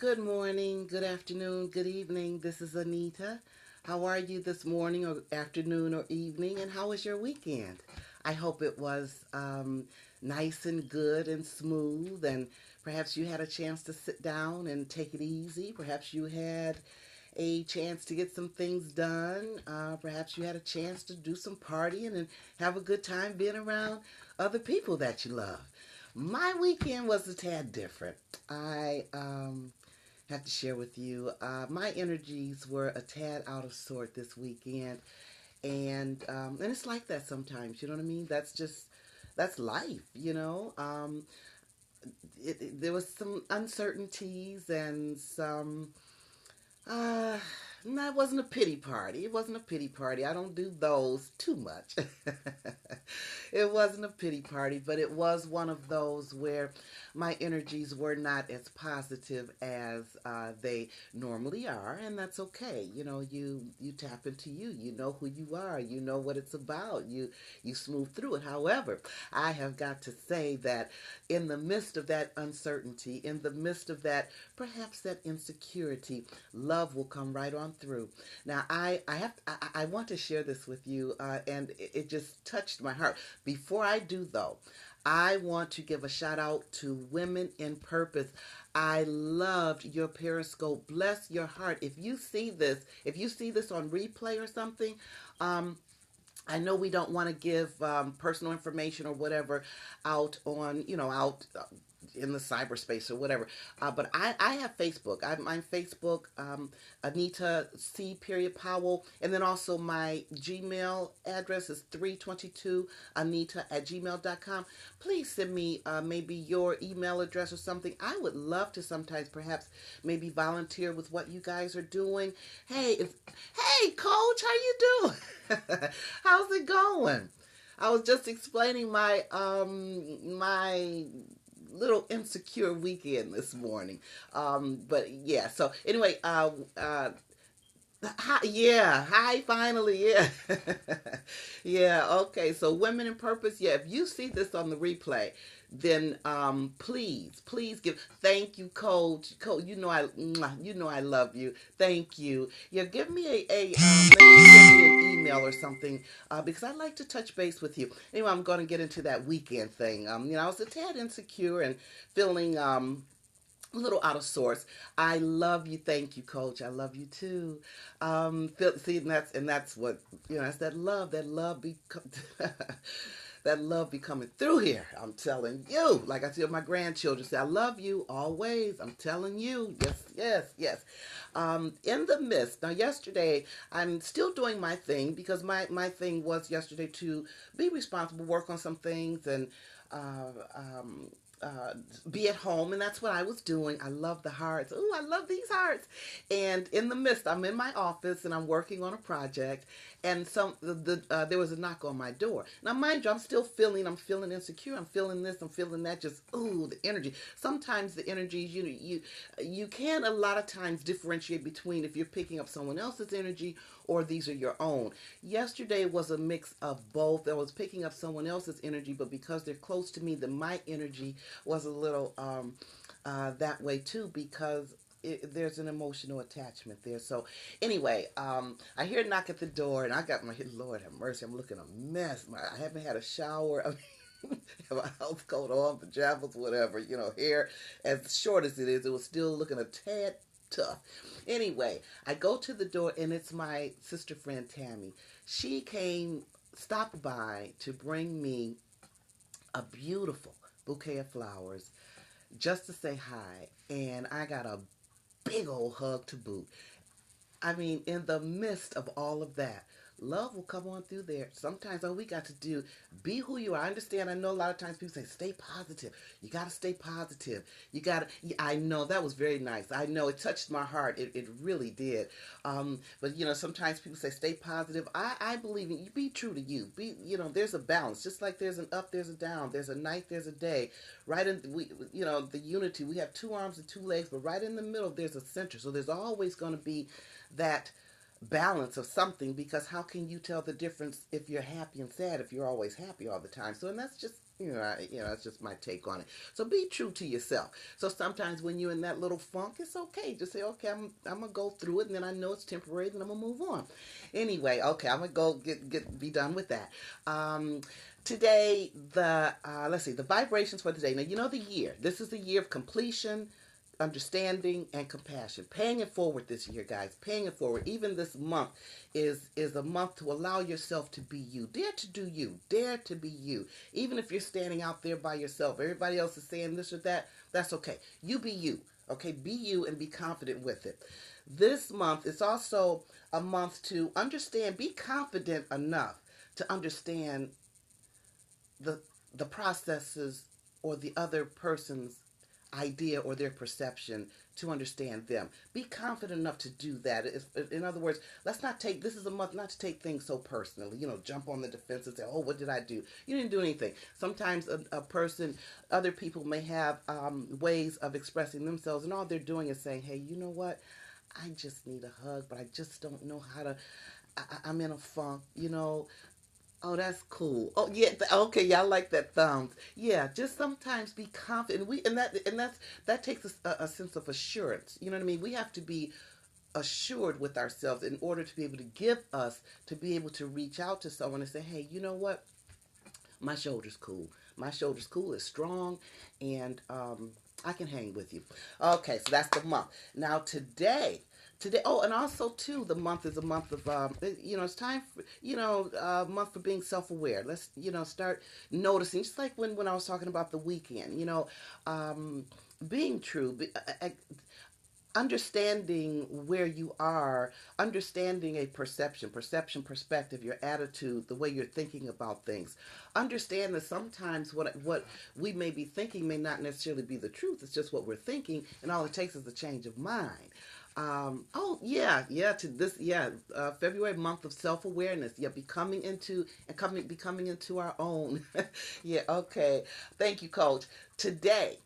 Good morning, good afternoon, good evening. This is Anita. How are you this morning or afternoon or evening? And how was your weekend? I hope it was nice and good and smooth. And perhaps you had a chance to sit down and take it easy. Perhaps you had a chance to get some things done. Perhaps you had a chance to do some partying and have a good time being around other people that you love. My weekend was a tad different. I have to share with you. My energies were a tad out of sort this weekend, and it's like that sometimes. You know what I mean? That's life. There was some uncertainties and some uh, no, it wasn't a pity party. It wasn't a pity party. I don't do those too much. It wasn't a pity party, but it was one of those where my energies were not as positive as they normally are, and that's okay. You tap into you. You know who you are. You know what it's about. You smooth through it. However, I have got to say that in the midst of that uncertainty, in the midst of that perhaps that insecurity, love will come right on through. Now, I want to share this with you, and it just touched my heart. Before I do, though, I want to give a shout out to Women in Purpose. I loved your Periscope. Bless your heart. If you see this on replay or something, um, I know we don't want to give personal information or whatever out on, out in the cyberspace or whatever. But I have Facebook. I'm Facebook, Anita C. period Powell. And then also my Gmail address is 322 Anita at gmail.com. Please send me maybe your email address or something. I would love to sometimes perhaps maybe volunteer with what you guys are doing. Hey, coach, how you doing? How's it going? I was just explaining my little insecure weekend this morning. But yeah, so anyway, hi, yeah, hi, finally, yeah. Yeah, okay, so Women in Purpose, yeah, if you see this on the replay, then please give thank you, coach. You know I love you. Thank you. Yeah, give me a maybe send me an email or something, because I'd like to touch base with you. Anyway, I'm going to get into that weekend thing. I was a tad insecure and feeling a little out of sorts. I love you. Thank you, coach. I love you too. See, and that's what, that's that love. That love be that love be coming through here. I'm telling you. Like I tell my grandchildren, say I love you always. I'm telling you. Yes, yes, yes. In the midst. Now, yesterday I'm still doing my thing because my thing was yesterday to be responsible, work on some things, and uh, um, uh, be at home, and that's what I was doing. I love the hearts. Ooh, I love these hearts. And in the midst, I'm in my office and I'm working on a project, and there was a knock on my door. Now, mind you, I'm feeling insecure. I'm feeling this. I'm feeling that. Just ooh, the energy. Sometimes the energies, you can a lot of times differentiate between if you're picking up someone else's energy or these are your own. Yesterday was a mix of both. I was picking up someone else's energy, but because they're close to me, then my energy was a little that way too because there's an emotional attachment there. So anyway, I hear a knock at the door, and I got my Lord have mercy. I'm looking a mess. I haven't had a shower. I mean, have a house coat on, pajamas, whatever. Hair as short as it is, it was still looking a tad tough. Anyway, I go to the door, and it's my sister friend Tammy. She stopped by to bring me a beautiful bouquet of flowers just to say hi, and I got a big old hug to boot. I mean, in the midst of all of that, love will come on through there. Sometimes all we got to do, be who you are. I understand. I know a lot of times people say, stay positive. You got to stay positive. You got to, I know that was very nice. I know it touched my heart. It really did. But, sometimes people say, stay positive. I believe in you. Be true to you. There's a balance. Just like there's an up, there's a down. There's a night, there's a day. Right in, the unity. We have two arms and two legs, but right in the middle, there's a center. So there's always going to be that balance of something, because how can you tell the difference if you're happy and sad if you're always happy all the time? So, and that's just That's just my take on it. So be true to yourself. So sometimes when you're in that little funk, it's okay. Just say, okay, I'm gonna go through it, and then I know it's temporary, then I'm gonna move on. Anyway, okay, I'm gonna go be done with that. Today, the let's see, the vibrations for today. Now you know the year. This is the year of completion, understanding, and compassion. Paying it forward this year, guys. Paying it forward. Even this month is a month to allow yourself to be you. Dare to do you. Dare to be you. Even if you're standing out there by yourself, everybody else is saying this or that, that's okay. You be you. Okay, be you and be confident with it. This month is also a month to understand, be confident enough to understand the the processes or the other person's idea or their perception, to understand them. Be confident enough to do that. In other words, let's not take, this is a month not to take things so personally. Jump on the defense and say, "Oh, what did I do?" You didn't do anything. Sometimes a person, other people may have ways of expressing themselves, and all they're doing is saying, "Hey, you know what? I just need a hug, but I just don't know how to. I'm in a funk, you know." Oh, that's cool. Oh, yeah. Okay, yeah, I like that thumbs. Yeah, just sometimes be confident. That takes a sense of assurance. You know what I mean? We have to be assured with ourselves in order to be able to to be able to reach out to someone and say, "Hey, you know what? My shoulder's cool. My shoulder's cool. It's strong, and I can hang with you." Okay, so that's the month. Now today. Oh, and also too, the month is a month of it's time for month for being self-aware. Let's start noticing, just like when I was talking about the weekend. Um, being true. Understanding where you are, understanding a perception, perspective, your attitude, the way you're thinking about things. Understand that sometimes what we may be thinking may not necessarily be the truth. It's just what we're thinking, and all it takes is a change of mind. Oh yeah, yeah. To this, yeah. February, month of self awareness. Yeah, becoming into our own. Yeah. Okay. Thank you, Coach. Today,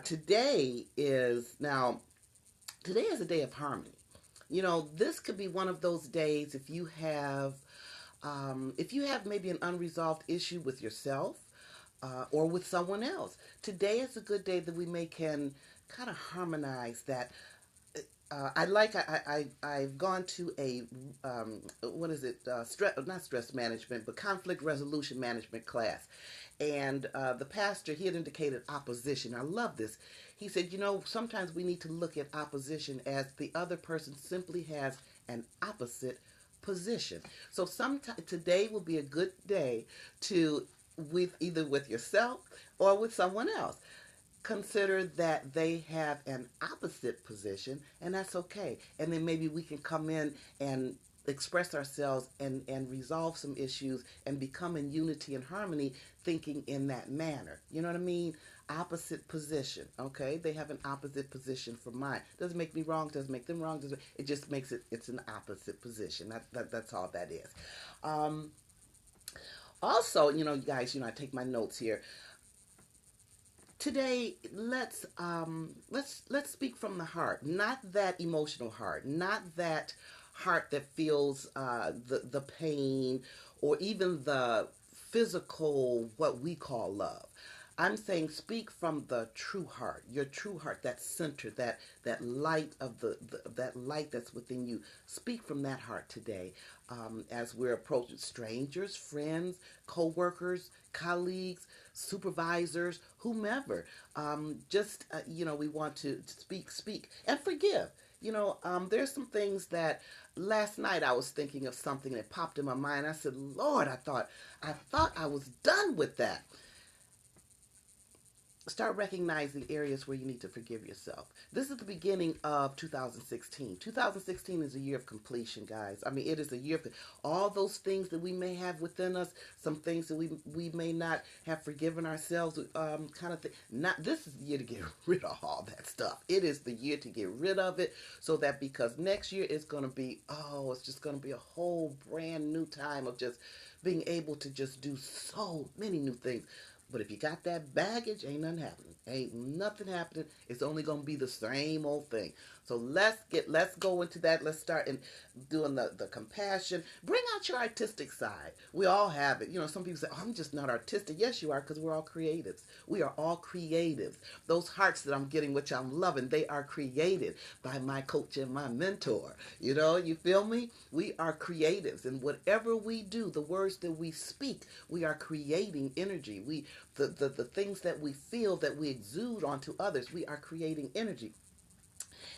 today is now today is a day of harmony. This could be one of those days if you have maybe an unresolved issue with yourself or with someone else. Today is a good day that we may can kind of harmonize that. I've gone to a what is it, stress, not stress management, but conflict resolution management class, and the pastor, he had indicated opposition. I love this. He said, sometimes we need to look at opposition as the other person simply has an opposite position. So sometime today will be a good day to, with either with yourself or with someone else, consider that they have an opposite position, and that's okay. And then maybe we can come in and express ourselves and resolve some issues and become in unity and harmony, thinking in that manner. You know what I mean? Opposite position. Okay, they have an opposite position from mine. Doesn't make me wrong, doesn't make them wrong, doesn't, it just makes it's an opposite position. That's all that is. um Also, you guys, I take my notes here. Today, let's speak from the heart, not that emotional heart, not that heart that feels the pain or even the physical, what we call love. I'm saying speak from the true heart, your true heart, that center, that light of that light that's within you. Speak from that heart today, as we're approaching strangers, friends, co-workers, colleagues, supervisors, whomever. Just we want to speak and forgive. There's some things that last night I was thinking of something that popped in my mind. I said, "Lord, I thought I was done with that." Start recognizing areas where you need to forgive yourself. This is the beginning of 2016. 2016 is a year of completion, guys. I mean, it is a year of all those things that we may have within us, some things that we may not have forgiven ourselves, kind of thing. Not This is the year to get rid of all that stuff. It is the year to get rid of it, so that because next year is going to be, it's just going to be a whole brand new time of just being able to just do so many new things. But if you got that baggage, ain't nothing happening. Ain't nothing happening. It's only gonna be the same old thing. So let's go into that. Let's start in doing the compassion. Bring out your artistic side. We all have it. You know, some people say, "Oh, I'm just not artistic." Yes, you are, because we're all creatives. We are all creatives. Those hearts that I'm getting, which I'm loving, they are created by my coach and my mentor. You know, you feel me? We are creatives, and whatever we do, the words that we speak, we are creating energy. The things that we feel, that we exude onto others, we are creating energy.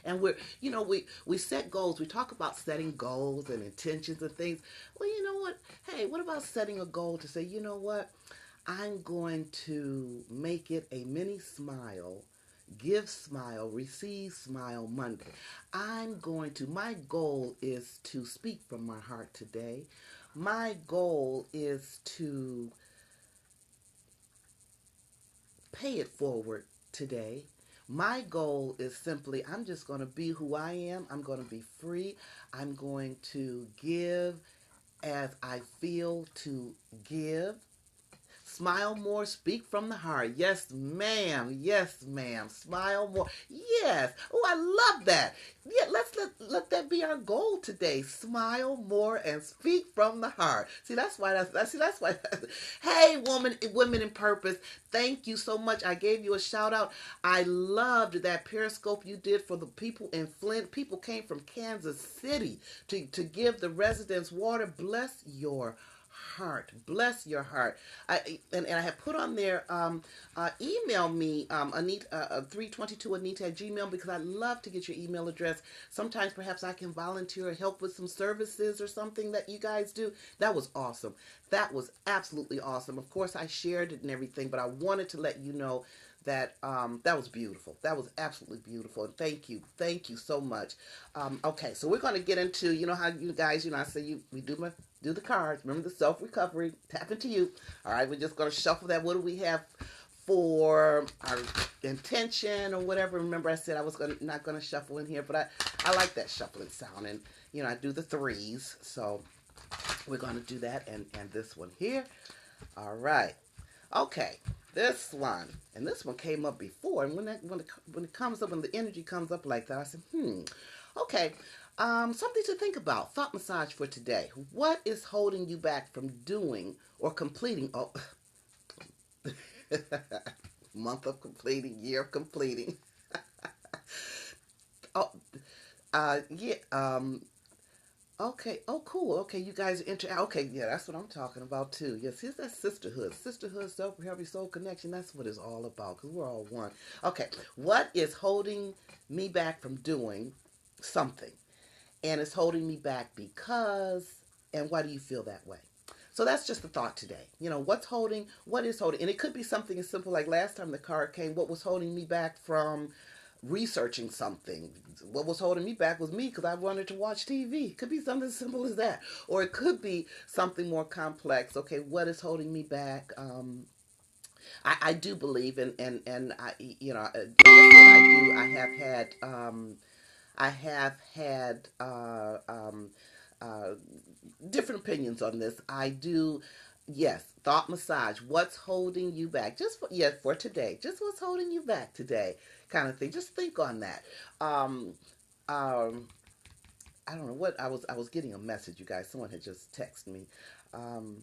And we set goals. We talk about setting goals and intentions and things. Well, you know what? Hey, what about setting a goal to say, you know what? I'm going to make it a mini smile, give smile, receive smile Monday. My goal is to speak from my heart today. My goal is to pay it forward today. My goal is simply, I'm just going to be who I am. I'm going to be free. I'm going to give as I feel to give. Smile more, speak from the heart. Yes, ma'am. Yes, ma'am. Smile more. Yes. Oh, I love that. Yeah, let that be our goal today. Smile more and speak from the heart. See, that's why. Hey, women in purpose. Thank you so much. I gave you a shout out. I loved that Periscope you did for the people in Flint. People came from Kansas City to give the residents water. Bless your heart. Bless your heart. And I have put on there, email me, Anita, 322 Anita at Gmail, because I love to get your email address. Sometimes perhaps I can volunteer or help with some services or something that you guys do. That was awesome. That was absolutely awesome. Of course, I shared it and everything, but I wanted to let you know that that was beautiful. That was absolutely beautiful. And thank you so much. Okay, so we're going to get into, you know how you guys, I say we do the cards. Remember the self recovery. Tap into you. All right, we're just going to shuffle that. What do we have for our intention or whatever? Remember, I said I was not going to shuffle in here, but I like that shuffling sound, and I do the threes. So we're going to do that, and this one here. All right. Okay, this one, and this one came up before, and when it comes up, when the energy comes up like that, I said, okay, something to think about. Thought massage for today. What is holding you back from doing or completing? Oh, month of completing, year of completing. Oh, yeah. Okay. Oh, cool. Okay, you guys are Okay, yeah, that's what I'm talking about too. Yes, here's that sisterhood, self-recovery, soul connection. That's what it's all about. Cause we're all one. Okay, what is holding me back from doing something, and it's holding me back because, and why do you feel that way? So that's just the thought today. What is holding, and it could be something as simple like last time the card came. What was holding me back from researching something? What was holding me back was me because I wanted to watch TV. It could be something as simple as that, or it could be something more complex. Okay, what is holding me back? I do believe, and like I said, I do. I have had uh, different opinions on this. I do. Yes, thought massage. What's holding you back? For today. Just what's holding you back today, kind of thing. Just think on that. Um, um, I don't know what I was getting a message, you guys. Someone had just texted me. Um,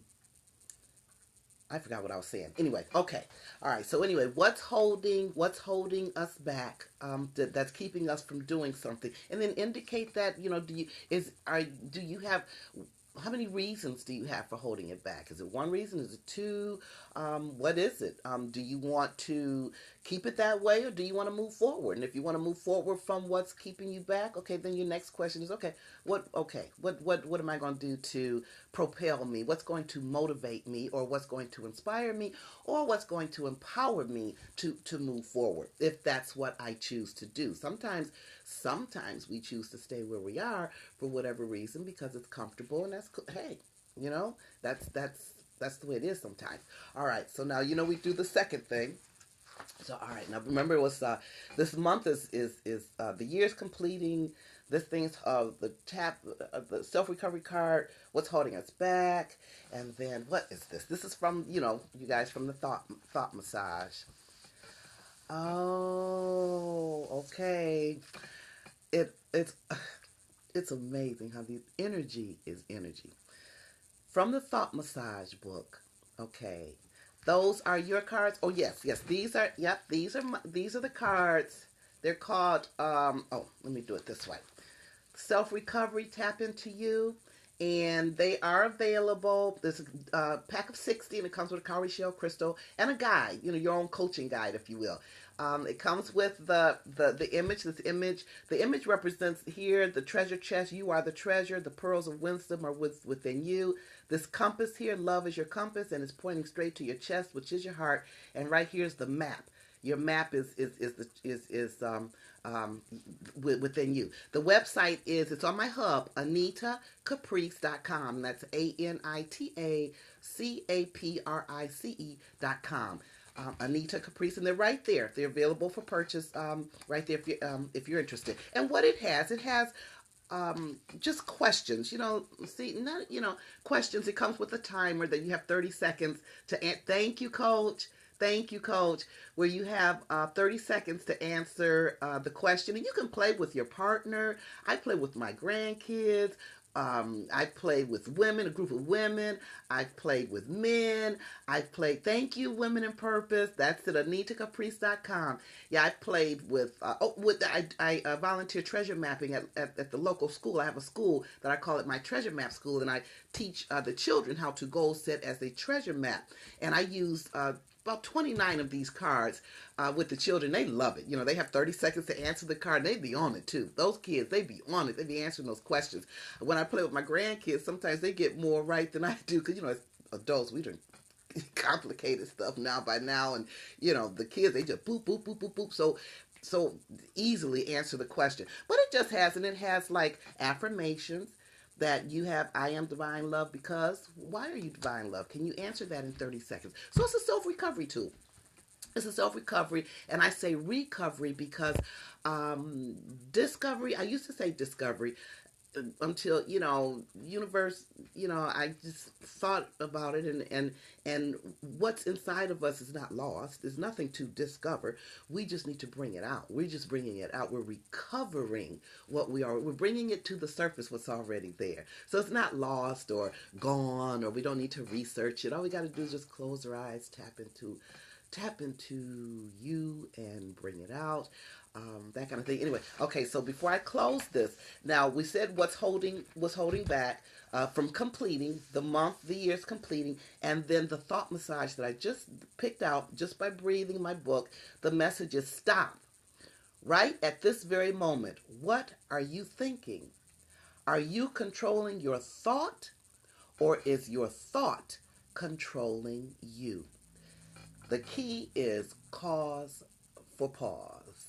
I forgot what I was saying. Anyway, okay, all right. So anyway, what's holding us back? That's keeping us from doing something, and then indicate that do you have, how many reasons do you have for holding it back? Is it one reason? Is it two? What is it? Do you want to keep it that way, or do you want to move forward? And if you want to move forward from what's keeping you back, okay, then your next question is, what am I going to do to propel me? What's going to motivate me, or what's going to inspire me, or what's going to empower me to move forward? If that's what I choose to do. Sometimes we choose to stay where we are for whatever reason because it's comfortable, and hey, that's the way it is sometimes. All right, so now we do the second thing. So all right, now remember it was this month is the year's completing. This thing's the self recovery card. What's holding us back? And then what is this? This is from you guys from the thought massage. Oh, okay. It's it's amazing how the energy is energy from the thought massage book. Okay, those are your cards. Oh yes, yes. These are yep. These are the cards. They're called. Oh, let me do it this way. Self recovery tap into you, and they are available. There's a pack of 60, and it comes with a cowrie shell crystal and a guide. Your own coaching guide, if you will. It comes with the image. The image represents here the treasure chest. You are the treasure. The pearls of wisdom are within you. This compass here, love is your compass, and it's pointing straight to your chest, which is your heart. And right here's the map. Your map um, within you. The website it's on my hub, AnitaCaprice.com. That's AnitaCaprice.com. Anita Caprice, and they're right there. They're available for purchase right there if you're interested. And what it has just questions. See, not questions. It comes with a timer that you have 30 seconds to. Thank you, Coach. Thank you, Coach. Where you have 30 seconds to answer the question, and you can play with your partner. I play with my grandkids. I played with women, a group of women. I've played with men. I've played, thank you, Women in Purpose. That's at AnitaCaprice.com. Yeah, I've played with, I volunteer treasure mapping at the local school. I have a school that I call it my treasure map school, and I teach the children how to goal set as a treasure map. And I use about 29 of these cards with the children. They love it. They have 30 seconds to answer the card. They be on it too. Those kids, they be on it. They be answering those questions. When I play with my grandkids, sometimes they get more right than I do because as adults we do complicated stuff now by now, and the kids, they just boop boop boop boop boop so easily answer the question. But it has like affirmations that you have. I am divine love because why are you divine love? Can you answer that in 30 seconds? So it's a self recovery tool. It's a self recovery, and I say recovery because um, discovery. I used to say discovery until universe. I just thought about it, and what's inside of us is not lost. There's nothing to discover. We just need to bring it out. We're just bringing it out. We're recovering what we are. We're bringing it to the surface. What's already there. So it's not lost or gone, or we don't need to research it. All we got to do is just close our eyes, tap into you and bring it out, that kind of thing. Anyway, okay, so before I close this, now we said what's holding back from completing the month, the year's completing, and then the thought massage that I just picked out just by breathing my book. The message is stop right at this very moment. What are you thinking? Are you controlling your thought, or is your thought controlling you? The key is cause for pause.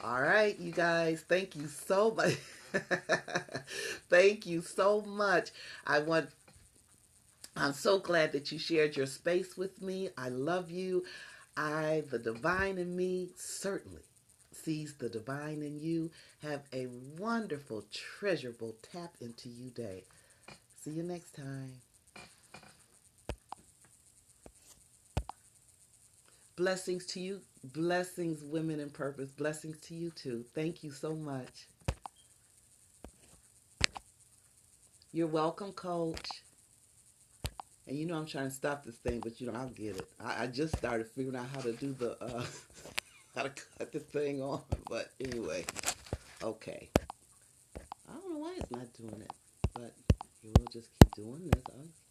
All right, you guys, thank you so much. Thank you so much. I want I'm so glad that you shared your space with me. I love you. The divine in me, certainly sees the divine in you. Have a wonderful, treasurable tap into you day. See you next time. Blessings to you. Blessings, women in purpose. Blessings to you too. Thank you so much. You're welcome, Coach. And I'm trying to stop this thing, but I'll get it. I just started figuring out how to do the how to cut the thing on. But anyway, okay. I don't know why it's not doing it, but we'll just keep doing this.